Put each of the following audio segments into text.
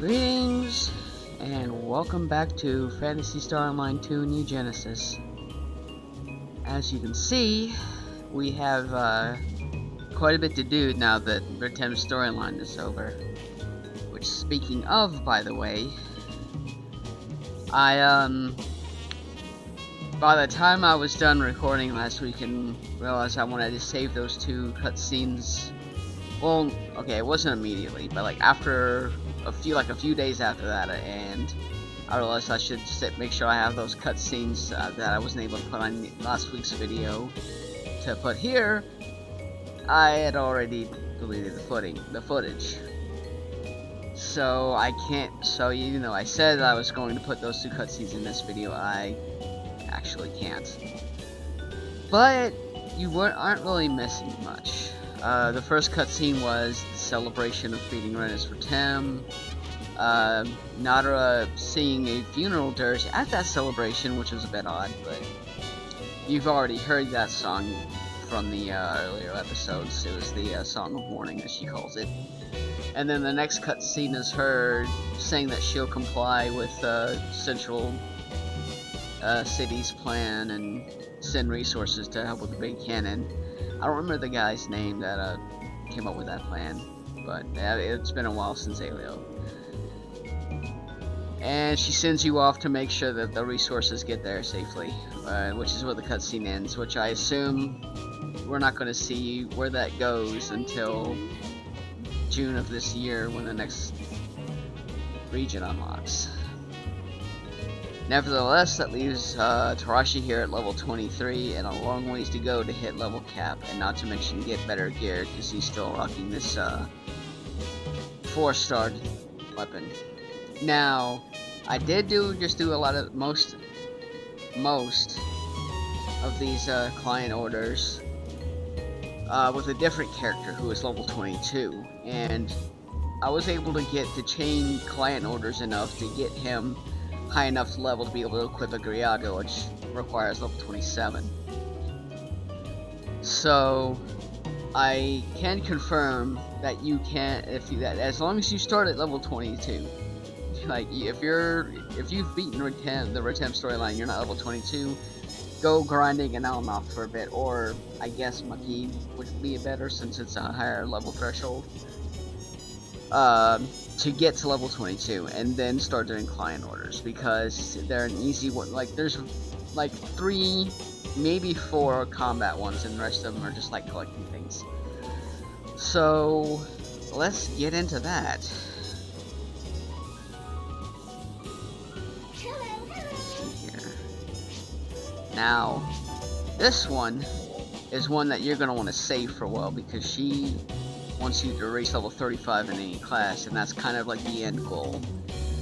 Greetings, and welcome back to Phantasy Star Online 2 New Genesis. As you can see, we have quite a bit to do now that Retem's storyline is over. Which, speaking of, by the way, by the time I was done recording last week and realized I wanted to save those two cutscenes. Well, okay, it wasn't immediately, but like after a few days after that, and I realized I should make sure I have those cutscenes that I wasn't able to put on last week's video to put here. I had already deleted the footage. So I can't. So even though I said I was going to put those two cutscenes in this video, I actually can't. But you aren't really missing much. The first cutscene was the celebration of beating Renus for Tem. Nadra singing a funeral dirge at that celebration, which was a bit odd, but you've already heard that song from the earlier episodes. It was the Song of Mourning, as she calls it. And then the next cutscene is her saying that she'll comply with Central City's plan and send resources to help with the big cannon. I don't remember the guy's name that came up with that plan, but it's been a while since Alio. And she sends you off to make sure that the resources get there safely, which is where the cutscene ends, which I assume we're not going to see where that goes until June of this year when the next region unlocks. Nevertheless, that leaves Tarashi here at level 23 and a long ways to go to hit level cap, and not to mention get better gear because he's still rocking this 4-star weapon. Now, I did just do a lot of most of these client orders with a different character who is level 22, and I was able to get the chain client orders enough to get him high enough level to be able to equip a Griago, which requires level 27. So I can confirm that you can, as long as you start at level 22. Like if you've beaten the Retem storyline, you're not level 22. Go grinding and Alnoth for a bit, or I guess Maki would be better since it's a higher level threshold. To get to level 22 and then start doing client orders, because they're an easy one. Like there's like 3, maybe 4 combat ones, and the rest of them are just like collecting things. So let's get into that. Here. Now, this one is one that you're gonna want to save for a while, because she wants you to reach level 35 in any class, and that's kind of like the end goal.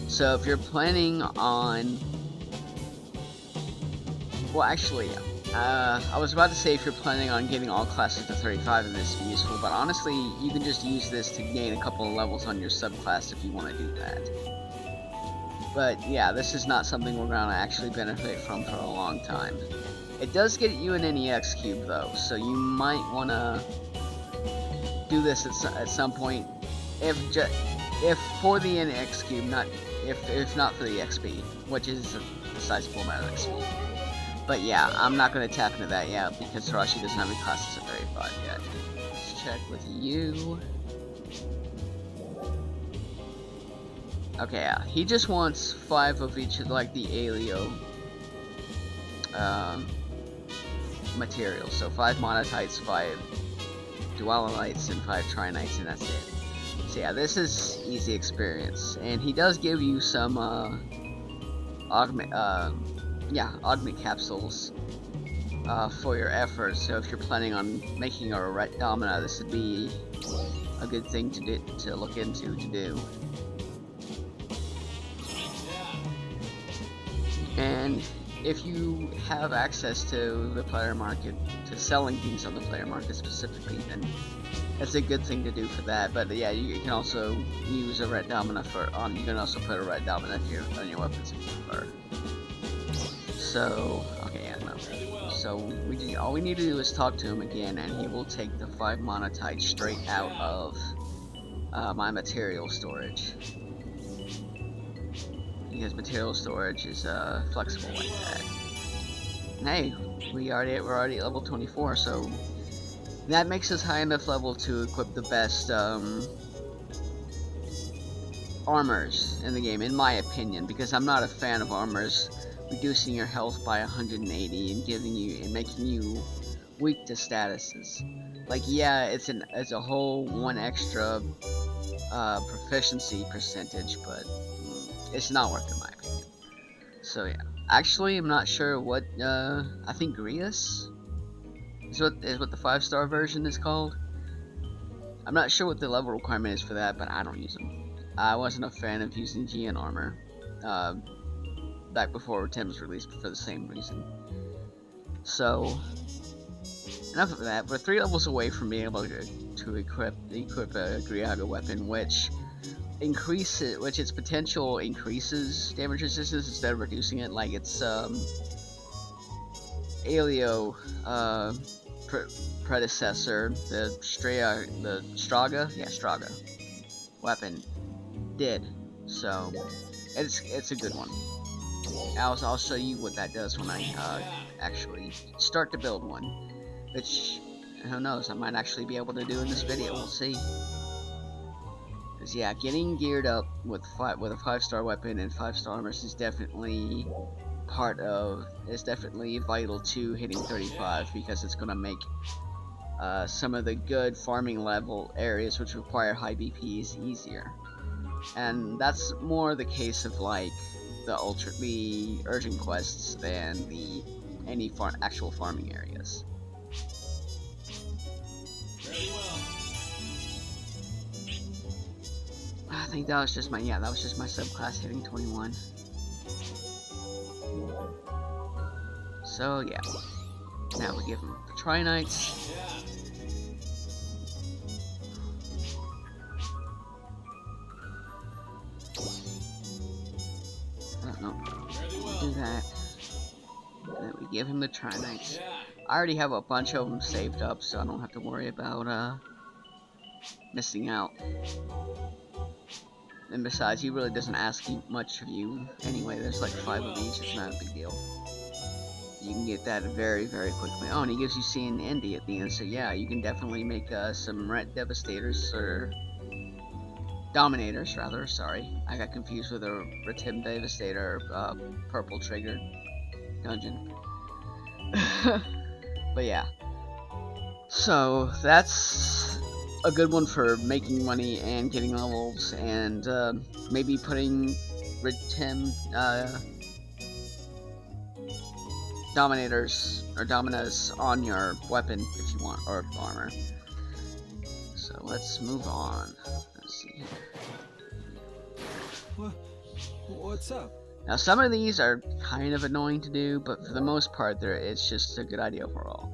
So if you're planning on... Well, actually, I was about to say if you're planning on getting all classes to 35 and this be useful, but honestly, you can just use this to gain a couple of levels on your subclass if you want to do that. But yeah, this is not something we're going to actually benefit from for a long time. It does get you an NEX cube though, so you might want to do this at some point, if for the NX cube, if not for the XP, which is a sizable amount of XP. But yeah, I'm not going to tap into that yet because Tarashi doesn't have any classes at 35 yet. Let's check with you. Okay, yeah, he just wants 5 of each of like the Alio materials. So 5 monatites, 5 dualinites, and 5 trinites, and that's it. So yeah, this is easy experience, and he does give you some augment capsules for your efforts. So if you're planning on making a Ret Domina, this would be a good thing to look into to do. And if you have access to the player market, to selling things on the player market specifically, then that's a good thing to do for that. But yeah, you can also use a Ret Domina you can also put a Ret Domina here on your weapons if you prefer. So, okay, yeah, no. So all we need to do is talk to him again, and he will take the 5 monatites straight out of my material storage. because material storage is flexible like that. And hey, we're already at level 24, so that makes us high enough level to equip the best armors in the game, in my opinion, because I'm not a fan of armors reducing your health by 180 and giving you and making you weak to statuses. Like, yeah, it's a whole one extra proficiency percentage, but it's not worth it in my opinion. So yeah, actually, I'm not sure what I think Grius is what the 5-star version is called. I'm not sure what the level requirement is for that, but I don't use them. I wasn't a fan of using GN armor back before 10 was released for the same reason. So enough of that. We're 3 levels away from being able to equip a Griaga weapon, which its potential increases damage resistance instead of reducing it, like its Alio predecessor, the Straga weapon did. So it's a good one. I'll show you what that does when I actually start to build one, which who knows, I might actually be able to do in this video. We'll see. Because yeah, getting geared up with a 5-star weapon and 5-star armor is definitely vital to hitting 35, because it's gonna make some of the good farming level areas which require high BPs easier. And that's more the case of like the urgent quests than any actual farming areas. Very well. I think that was just my subclass hitting 21. So yeah, now we give him the Trinites. Do that, and then we give him the Trinites. I already have a bunch of them saved up, so I don't have to worry about missing out. And besides, he really doesn't ask much of you anyway. There's like 5 of each. It's not a big deal. You can get that very, very quickly. Oh, and he gives you C and Indy at the end, so yeah, you can definitely make some Ret Devastators, or Dominators, rather. Sorry, I got confused with a Retim Devastator purple trigger dungeon. But yeah, so that's a good one for making money and getting levels, and maybe putting Retim Dominators or Dominas on your weapon if you want, or armor. So let's move on. Let's see here. What's up? Now some of these are kind of annoying to do, but for the most part, it's just a good idea overall.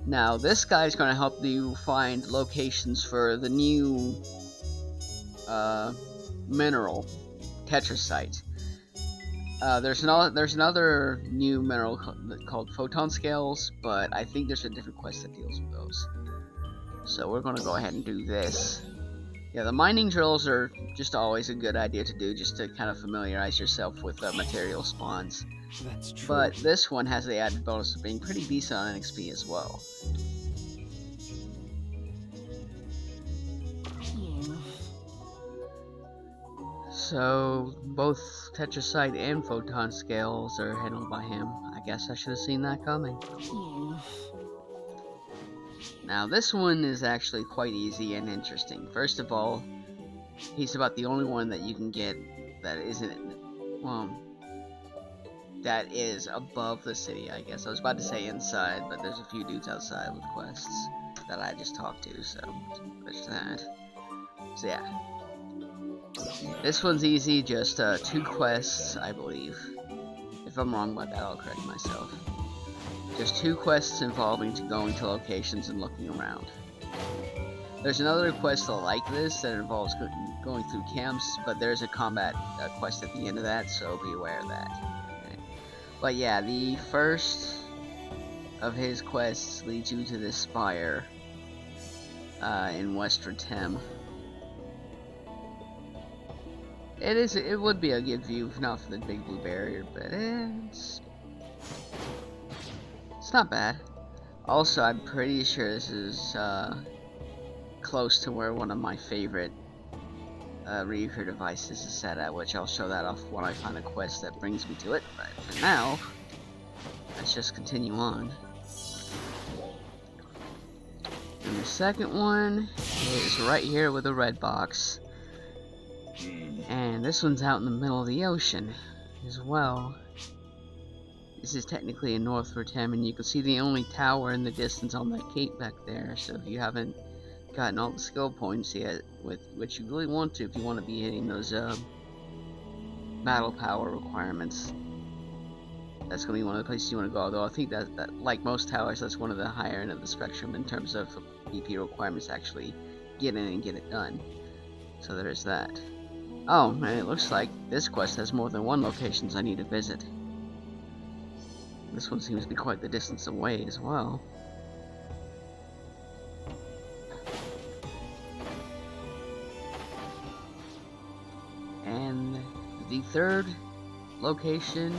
Now this guy's going to help you find locations for the new mineral, tetrasite. There's another new mineral called photon scales, but I think there's a different quest that deals with those. So we're going to go ahead and do this. Yeah, the mining drills are just always a good idea to do, just to kind of familiarize yourself with material spawns. That's true. But this one has the added bonus of being pretty decent on XP as well. So both tetrasite and photon scales are handled by him. I guess I should have seen that coming. Now this one is actually quite easy and interesting. First of all, he's about the only one that you can get that that is above the city, I guess. I was about to say inside, but there's a few dudes outside with quests that I just talked to, so there's that. So yeah. This one's easy, just 2 quests, I believe. If I'm wrong about that, I'll correct myself. Just 2 quests involving going to locations and looking around. There's another quest like this that involves going through camps, but there's a combat quest at the end of that, so be aware of that. Okay. But yeah, the first of his quests leads you to this spire in West Retim. It would be a good view if not for the big blue barrier, but it's not bad. Also, I'm pretty sure this is close to where one of my favorite Ryuker devices is set at, which I'll show that off when I find a quest that brings me to it. But for now, let's just continue on. And the second one is right here with a red box. And this one's out in the middle of the ocean as well. This is technically in North Rotem, and you can see the only tower in the distance on that cape back there. So if you haven't gotten all the skill points yet, with which you really want to if you want to be hitting those battle power requirements, that's going to be one of the places you want to go. Although I think that like most towers, that's one of the higher end of the spectrum in terms of BP requirements to actually get in and get it done. So there's that. Oh, and it looks like this quest has more than one locations I need to visit. This one seems to be quite the distance away as well. And the third location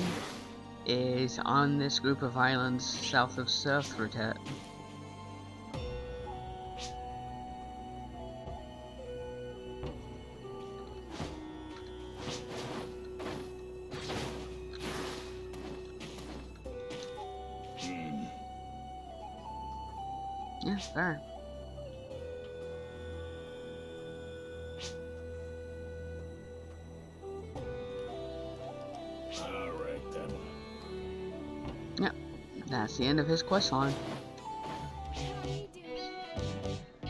is on this group of islands south of South Rotet. Yeah, there. Alright then. Yep, that's the end of his quest line.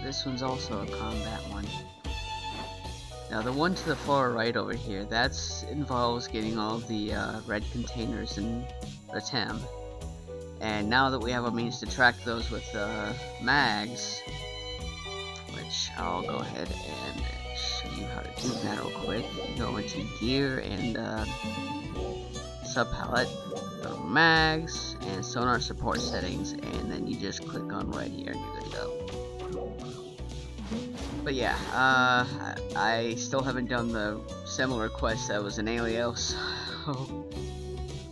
This one's also a combat one. Now the one to the far right over here, that's involves getting all of the red containers in Rotem. And now that we have a means to track those with mags, which I'll go ahead and show you how to do that real quick. You go into gear and subpalette, go to mags and sonar support settings, and then you just click on red here and you're good to go. But yeah, I still haven't done the similar quest that was in Alios. So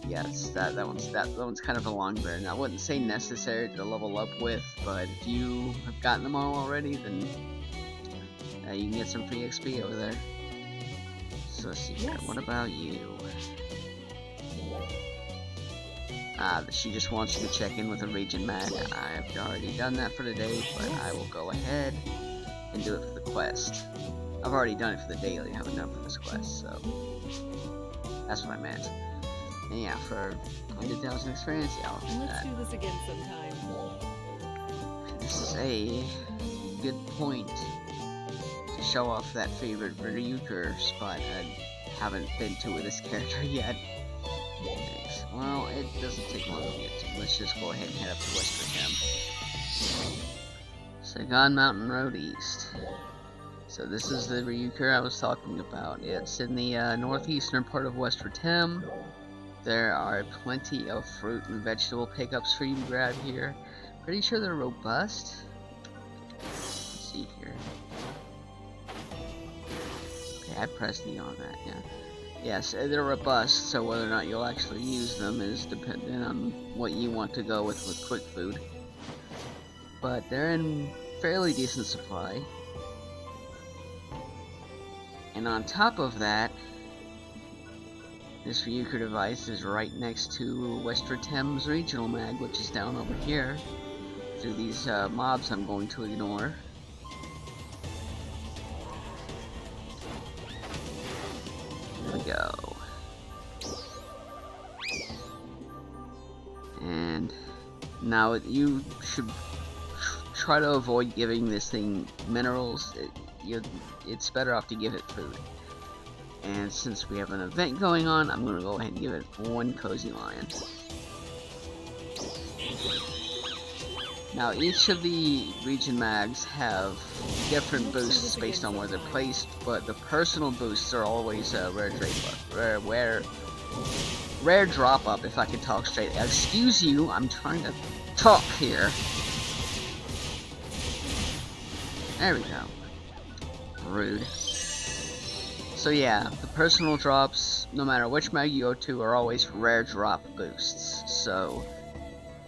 yes, that one's kind of a long burn. I wouldn't say necessary to level up with, but if you have gotten them all already, then you can get some free XP over there. So let's see here. What about you? She just wants you to check in with a region mag. I've already done that for today, but I will go ahead and do it for the quest. I've already done it for the daily, I haven't done it for this quest, so that's what I meant. And yeah, for 100,000 experience, yeah, I'll do Let's that. do this again sometime. This is a good point to show off that favorite Ryuker spot I haven't been to with this character yet. Thanks. Well, it doesn't take long to get to. Let's just go ahead and head up to West Rotem. Sagan Mountain Road East. So this is the Ryuker I was talking about. It's in the northeastern part of West Rotem. There are plenty of fruit and vegetable pickups for you to grab here. Pretty sure they're robust. Let's see here. Okay, I pressed E on that, yeah. Yes, they're robust, so whether or not you'll actually use them is dependent on what you want to go with quick food. But they're in fairly decent supply. And on top of that, this Ryuker device is right next to West Rotem's regional mag, which is down over here. Through these mobs I'm going to ignore. Here we go. And now you should try to avoid giving this thing minerals. It's better off to give it food. And since we have an event going on, I'm going to go ahead and give it one Cozy Lion. Now each of the region mags have different boosts based on where they're placed, but the personal boosts are always rare drop up, if I can talk straight. Excuse you, I'm trying to talk here. There we go. Rude. So yeah, the personal drops, no matter which mag you go to, are always rare drop boosts. So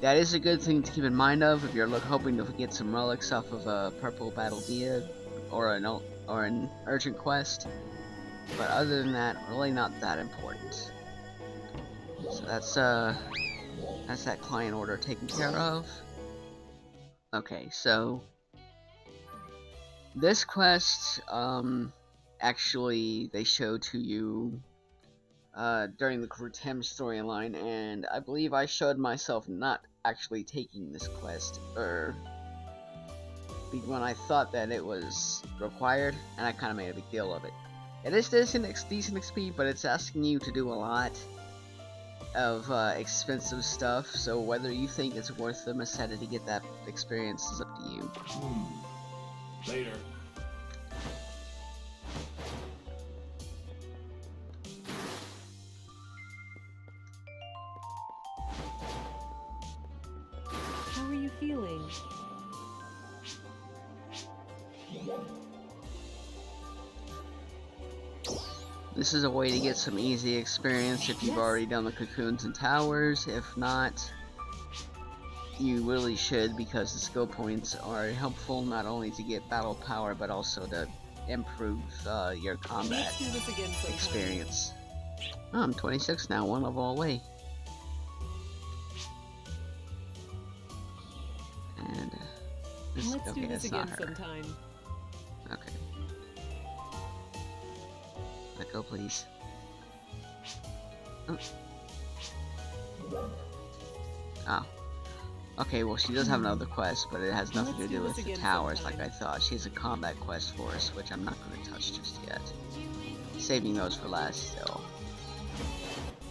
that is a good thing to keep in mind of if you're hoping to get some relics off of a purple battle dia or an urgent quest. But other than that, really not that important. So that's that client order taken care of. Okay, so this quest, actually they show to you during the Krutem storyline, and I believe I showed myself not actually taking this quest, or when I thought that it was required, and I kind of made a big deal of it. It is decent XP, but it's asking you to do a lot of expensive stuff, so whether you think it's worth the Masetta to get that experience is up to you. Later. How are you feeling? This is a way to get some easy experience if you've already done the cocoons and towers. If not, you really should, because the skill points are helpful not only to get battle power but also to improve your combat experience. Oh, I'm 26 now, one level away. And Let's do this again sometime. Okay. Let go, please. Oh. Okay, well, she does have another quest, but it has nothing to do with the towers like I thought. She has a combat quest for us, which I'm not going to touch just yet. Saving those for last still.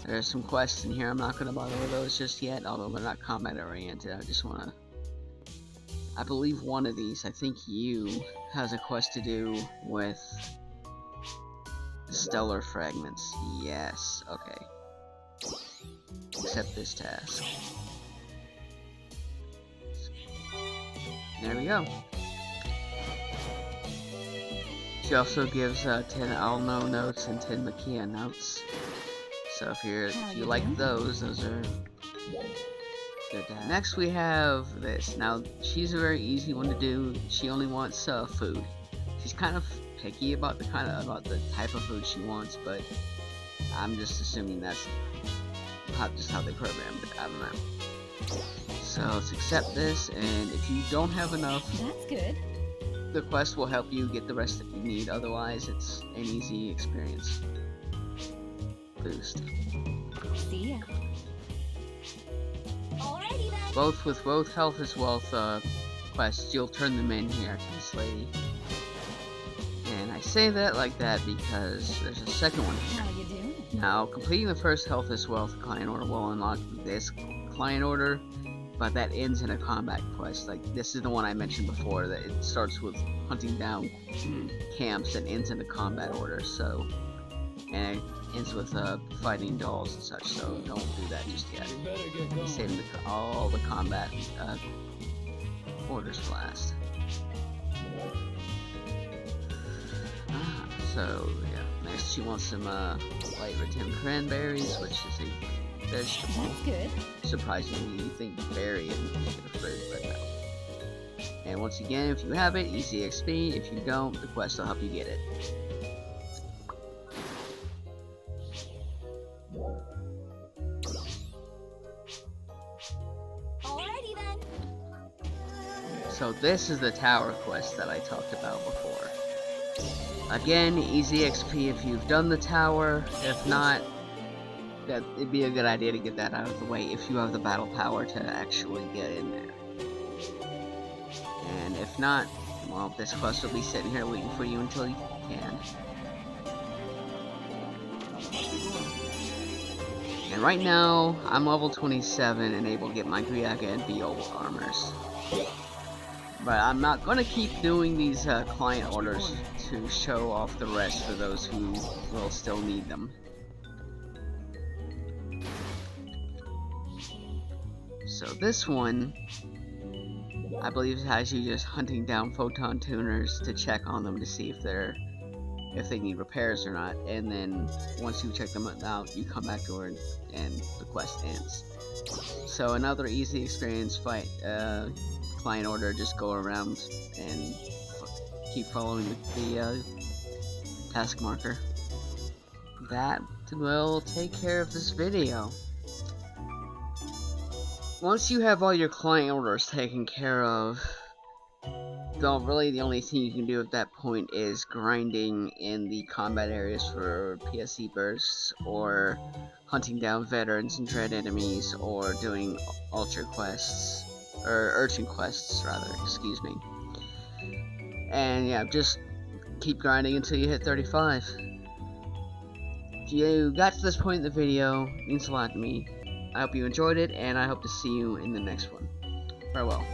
There's some quests in here, I'm not going to bother with those just yet, although they're not combat oriented. I just want to... I believe one of these, I think you, has a quest to do with stellar fragments. Yes, okay. Accept this task. There we go. She also gives 10 Alno notes and 10 Makia notes. So if you like those are good. Next we have this. Now she's a very easy one to do. She only wants food. She's kind of picky about the type of food she wants, but I'm just assuming that's just how they programmed it. I don't know. So let's accept this, and if you don't have enough, that's good. The quest will help you get the rest that you need. Otherwise, it's an easy experience boost. See ya. Alrighty then. With both health as wealth quests, you'll turn them in here to this lady. And I say that like that because there's a second one here. How you doing? Now, completing the first health as wealth client order will unlock this client order, but that ends in a combat quest. Like, this is the one I mentioned before, that it starts with hunting down camps and ends in a combat order, so... And it ends with fighting dolls and such, so don't do that just yet. Be saving all the combat orders for last. So, yeah, next she wants some light retin cranberries, which is a vegetable. That's good. Surprisingly, you think berry and a fruit, but no. And once again, if you have it, easy XP. If you don't, the quest will help you get it. Alrighty then. So this is the tower quest that I talked about before. Again, easy XP if you've done the tower. If not, that it'd be a good idea to get that out of the way if you have the battle power to actually get in there. And if not, well, this quest will be sitting here waiting for you until you can. And right now, I'm level 27 and able to get my Griaga and Viol armors. But I'm not going to keep doing these client orders to show off the rest for those who will still need them. So this one, I believe, has you just hunting down photon tuners to check on them to see if they're if they need repairs or not, and then once you check them out, you come back over and the quest ends. So another easy experience, fight client order, just go around and keep following the task marker. That will take care of this video. Once you have all your client orders taken care of, really the only thing you can do at that point is grinding in the combat areas for PSE bursts, or hunting down veterans and dread enemies, or doing ultra quests, or urchin quests rather, excuse me. And yeah, just keep grinding until you hit 35. If you got to this point in the video, it means a lot to me. I hope you enjoyed it, and I hope to see you in the next one. Farewell.